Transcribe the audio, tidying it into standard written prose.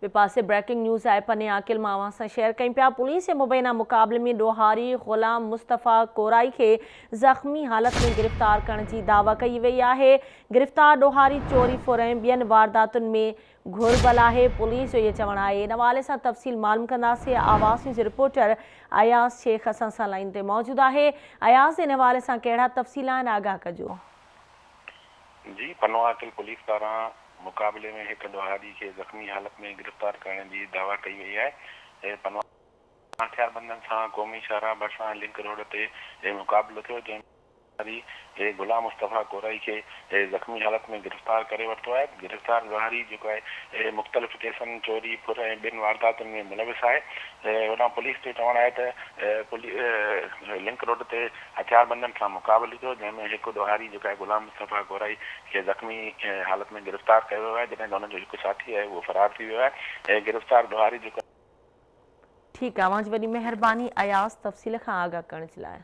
ॿिए पासे breaking news आहे पने आकिल मां अवां सां शेयर कयूं पिया। पुलिस जे मुबैना मुक़ाबले में ॾोहारी ग़ुलाम मुस्तफ़ा कोराई खे ज़ख़्मी हालत में गिरफ़्तार करण जी दावा कई वई आहे। गिरफ़्तार ॾोहारी चोरी फुर ऐं ॿियनि वारदातुनि में घुरिबल आहे। पुलिस जो इहो चवणु आहे। इन हवाले सां तफ़सील मालूम कंदासीं। आवाज़ न्यूज़ रिपोर्टर अयाज़ शेख असां सां लाइन ते मौजूदु आहे। अयाज़, इन हवाले सां कहिड़ा तफ़सील आहिनि, आगाह कजो। जी, पनो आकिल पुलिस पारां मुक़ाबले में एक ॾोहारी खे ज़ख़्मी हालत में गिरफ़्तार करण जी दावा कई वई आहे। पनो हथियारबंदनि सां क़ौमी शाहराह भरिसां लिंक रोड ते मुक़ाबिलो थियो, जंहिं ग़ुलाम मुस्तफ़ा कोराई खे ज़ख़्मी हालत में गिरफ़्तार करे वरितो आहे। गिरफ़्तार ॾोहारी जेको आहे मुख़्तलिफ़ केसनि चोरी फुर ऐं ॿियनि वारदातुनि में मुलविस आहे। होॾां पुलिस जो चवणु आहे त लिंक रोड ते हथियारबंदनि सां मुक़ाबिलो थियो, जंहिंमें हिकु ॾोहारी जेको आहे ग़ुलाम मुस्तफ़ा कोराई खे ज़ख़्मी हालत में गिरफ़्तार कयो वियो आहे, जॾहिं त हुनजो हिकु साथी आहे उहो फ़रार थी वियो आहे। गिरफ़्तार ॾोहारी जेको ठीकु आहे, तव्हांजी वॾी महिरबानी अयाज़ तफ़सील खां आगाह करण जे लाइ।